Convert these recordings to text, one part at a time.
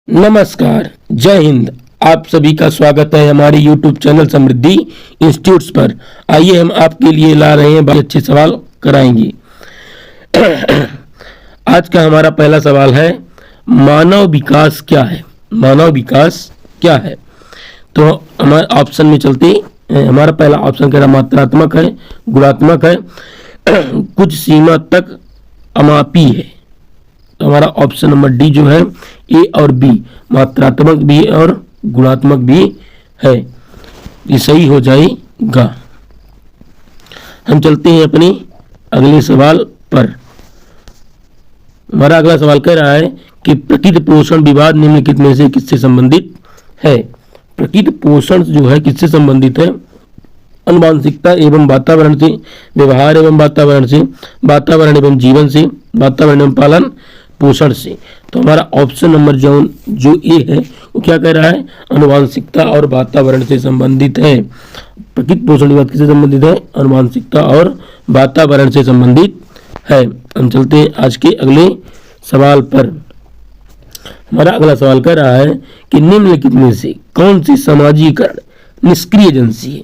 नमस्कार, जय हिंद। आप सभी का स्वागत है हमारे YouTube चैनल समृद्धि इंस्टीट्यूट्स पर। आइए हम आपके लिए ला रहे हैं बहुत अच्छे सवाल कराएंगे। आज का हमारा पहला सवाल है, मानव विकास क्या है? मानव विकास क्या है? तो हमारे ऑप्शन में चलते हैं। हमारा पहला ऑप्शन कह रहा मात्रात्मक है, गुणात्मक है, कुछ सीमा तक अमापी है। तो हमारा ऑप्शन नंबर डी जो है, ए और बी, मात्रात्मक भी है और गुणात्मक भी है, ये सही हो जाएगा। हम चलते हैं अपने अगले सवाल पर। हमारा अगला सवाल कह रहा है कि प्रकृति पोषण विवाद निम्नलिखित में से किससे संबंधित है? प्रकृति पोषण जो है किससे संबंधित है? आनुवांशिकता एवं वातावरण से, व्यवहार एवं वातावरण से, वातावरण एवं जीवन से, वातावरण एवं पालन पोषण से। तो हमारा ऑप्शन नंबर जो ए है वो क्या कह रहा है? आनुवांशिकता और वातावरण से संबंधित है। प्रकृति पोषण विवाद किससे संबंधित है? आनुवांशिकता और वातावरण से संबंधित है। हम चलते हैं आज के अगले सवाल पर। हमारा अगला सवाल कह रहा है कि निम्नलिखित में से कौन सी सामाजिकरण निष्क्रिय एजेंसी है?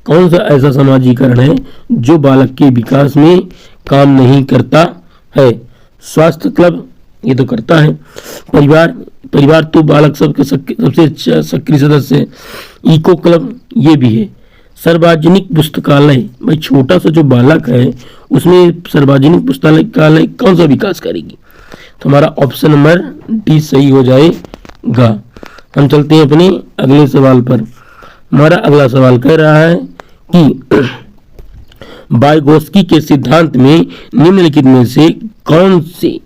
कौन सा ऐसा सामाजिकरण है जो बालक के विकास में काम नहीं करता है? स्वास्थ्य क्लब ये तो करता है, परिवार तो बालक सबके सबसे सक्रिय सदस्य है, इको क्लब ये भी है, सार्वजनिक पुस्तकालय, भाई छोटा सा जो बालक है उसमें सार्वजनिक पुस्तकालय कौन सा विकास करेगी? तो हमारा ऑप्शन नंबर डी सही हो जाएगा। हम चलते हैं अपने अगले सवाल पर। हमारा अगला सवाल कह रहा है कि वाइगोत्स्की के सिद्धांत में निम्नलिखित में से कौन से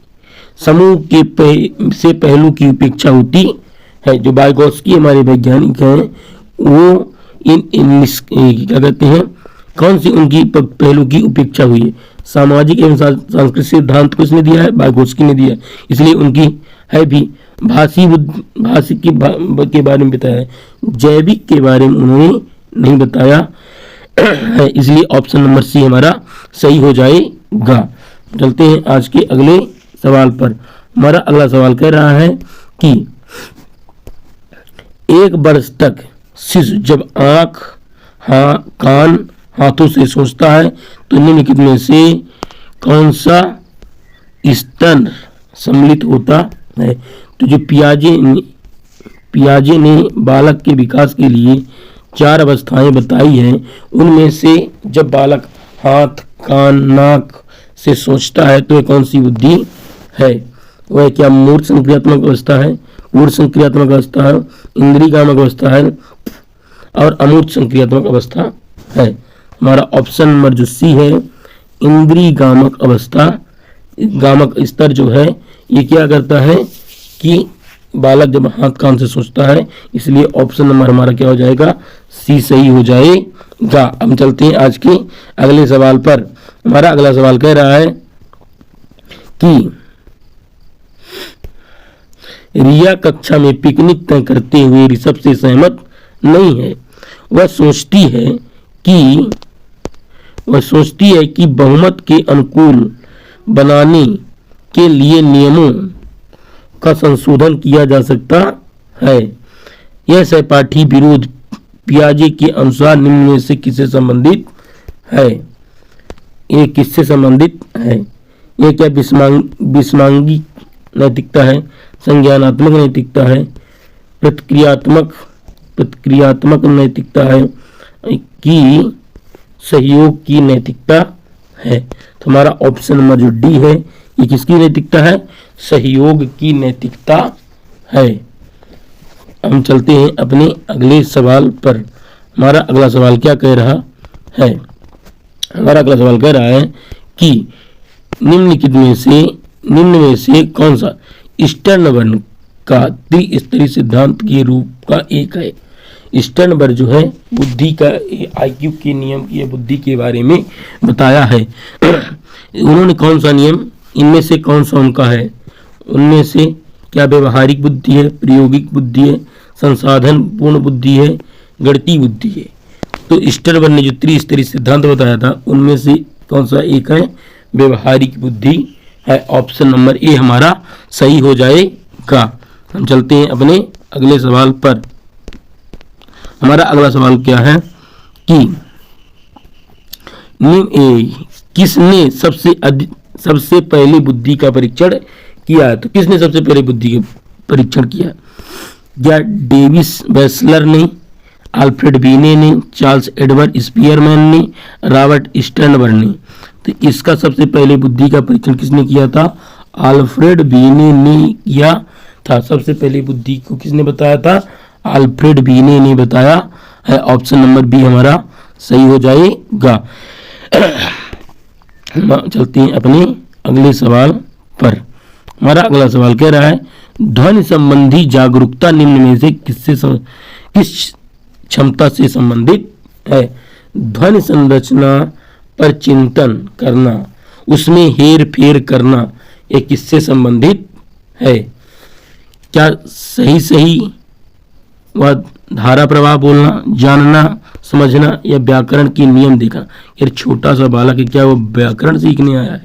समूह के से पहलू की उपेक्षा होती है? जो वाइगोत्स्की हमारे वैज्ञानिक हैं वो क्या कहते हैं, कौन सी उनकी पहलू की उपेक्षा हुई है? सामाजिक एवं सांस्कृतिक सिद्धांत को इसने दिया है, वाइगोत्स्की ने दिया है, इसलिए उनकी है भी। भाषिक के बारे में बताया है, जैविक के बारे में उन्होंने नहीं बताया है, इसलिए ऑप्शन नंबर सी हमारा सही हो जाएगा। चलते हैं आज के अगले सवाल पर। हमारा अगला सवाल कह रहा है कि 1 वर्ष तक शिशु जब आँख, कान, हाथों से सोचता है तो निम्नलिखित में से कौन सा स्तन सम्मिलित होता है? तो जो पियाजे ने बालक के विकास के लिए 4 अवस्थाएं बताई हैं, उनमें से जब बालक हाथ, कान, नाक से सोचता है तो कौन सी बुद्धि है? वह क्या मूर्त संक्रियात्मक अवस्था है, पूर्ण संक्रियात्मक अवस्था है, इंद्रियगामक अवस्था है और अमूर्त संक्रियात्मक अवस्था है? हमारा ऑप्शन नंबर जो सी है, इंद्रियगामक अवस्था, गामक स्तर जो है ये क्या करता है कि बालक जब हाथ कान से सोचता है, इसलिए ऑप्शन नंबर हमारा क्या हो जाएगा? सी सही हो जाएगा। हम चलते हैं आज के अगले सवाल पर। हमारा अगला सवाल कह रहा है कि रिया कक्षा में पिकनिक तय करते हुए ऋषभ से सहमत नहीं है। वह सोचती है कि बहुमत के अनुकूल बनाने के लिए नियमों का संशोधन किया जा सकता है। यह सहपाठी विरोध पियाजे के अनुसार निम्न में से किससे संबंधित है? ये किससे संबंधित है? ये क्या विस्मांगी नैतिकता है, संज्ञानात्मक नैतिकता है, प्रतिक्रियात्मक नैतिकता है कि सहयोग की नैतिकता है? तो हमारा ऑप्शन नंबर जो डी है, ये किसकी नैतिकता है? सहयोग की नैतिकता है। हम चलते हैं अपने अगले सवाल पर। हमारा अगला सवाल क्या कह रहा है? हमारा अगला सवाल कह रहा है कि निम्नलिखित में से कौन सा स्टर्नबर्ग का त्रिस्तरीय सिद्धांत के रूप का एक है? स्टर्नबर्ग जो है बुद्धि का IQ के नियम की बुद्धि के बारे में बताया है। उन्होंने कौन सा नियम, इनमें से कौन सा उनका है? उनमें से क्या व्यवहारिक बुद्धि है, प्रायोगिक बुद्धि है, संसाधन पूर्ण बुद्धि है, गणितीय बुद्धि है? तो स्टर्नबर्ग ने जो त्रिस्तरीय सिद्धांत बताया था उनमें से कौन सा एक है? व्यवहारिक बुद्धि है। ऑप्शन नंबर ए हमारा सही हो जाएगा। हम चलते हैं अपने अगले सवाल पर। हमारा अगला सवाल क्या है कि किसने सबसे पहले बुद्धि का परीक्षण किया है? तो किसने सबसे पहले बुद्धि का परीक्षण किया? क्या डेविस वेस्लर ने, अल्फ्रेड बीने ने, चार्ल्स एडवर्ड स्पीयरमैन ने, रॉबर्ट स्टर्नबर्ग ने? तो इसका सबसे पहले बुद्धि का परीक्षण किसने किया था? अल्फ्रेड बीने ने किया था। सबसे पहले बुद्धि को किसने बताया था? अल्फ्रेड बीने ने बताया है। ऑप्शन नंबर बी हमारा सही हो जाएगा। चलते हैं अपने अगले सवाल पर। हमारा अगला सवाल कह रहा है ध्वनि संबंधी जागरूकता निम्न में से किस क्षमता से संबंधित है? ध्वनि संरचना पर चिंतन करना, उसमें हेर फेर करना, ये किससे संबंधित है? क्या सही व धारा प्रवाह बोलना, जानना, समझना या व्याकरण के नियम देखना? यार छोटा सा बालक है, क्या वो व्याकरण सीखने आया है?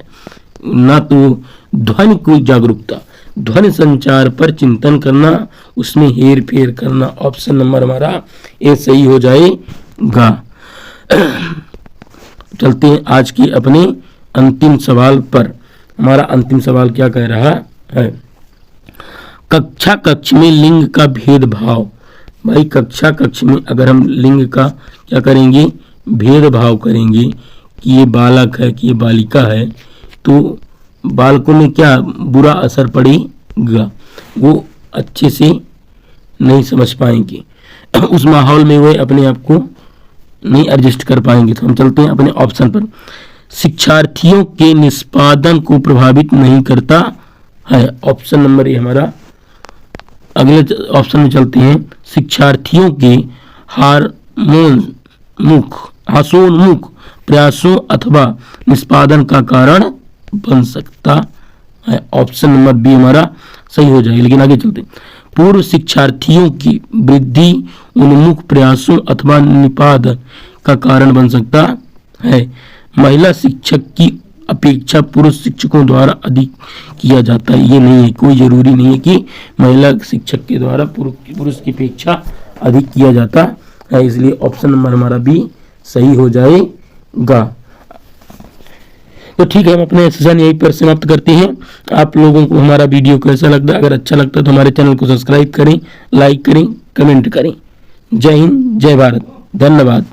ना तो ध्वनि को जागरूकता, ध्वनि संचार पर चिंतन करना, उसमें हेर फेर करना। ऑप्शन नंबर हमारा ए सही हो जाएगा। चलते हैं आज की अपने अंतिम सवाल पर। हमारा अंतिम सवाल क्या कह रहा है? कक्ष में लिंग का भेदभाव। भाई कक्ष में अगर हम लिंग का क्या करेंगे? भेदभाव करेंगे कि ये बालक है कि ये बालिका है, तो बालकों में क्या बुरा असर पड़ेगा, वो अच्छे से नहीं समझ पाएंगे, उस माहौल में वे अपने आप को नहीं एडजस्ट कर पाएंगे। तो हम चलते हैं अपने ऑप्शन पर। शिक्षार्थियों के निष्पादन को प्रभावित नहीं करता है। ऑप्शन नंबर ए हमारा। अगले ऑप्शन में चलते हैं शिक्षार्थियों के हास्योन्मुख प्रयासों अथवा निष्पादन का कारण बन सकता है। ऑप्शन नंबर बी हमारा सही हो जाएगा। लेकिन आगे चलते हैं। पूर्व शिक्षार्थियों की वृद्धि उन्मुख प्रयासों अथवा निपादन का कारण बन सकता है। महिला शिक्षक की अपेक्षा पुरुष शिक्षकों द्वारा अधिक किया जाता है। ये नहीं है, कोई जरूरी नहीं है कि महिला शिक्षक के द्वारा पुरुष की अपेक्षा अधिक किया जाता है। इसलिए ऑप्शन नंबर हमारा बी सही हो जाएगा। तो ठीक है, हम अपने सेशन यहीं पर समाप्त करते हैं। आप लोगों को हमारा वीडियो कैसा लगता है? अगर अच्छा लगता है तो हमारे चैनल को सब्सक्राइब करें, लाइक करें, कमेंट करें। जय हिंद, जय भारत, धन्यवाद।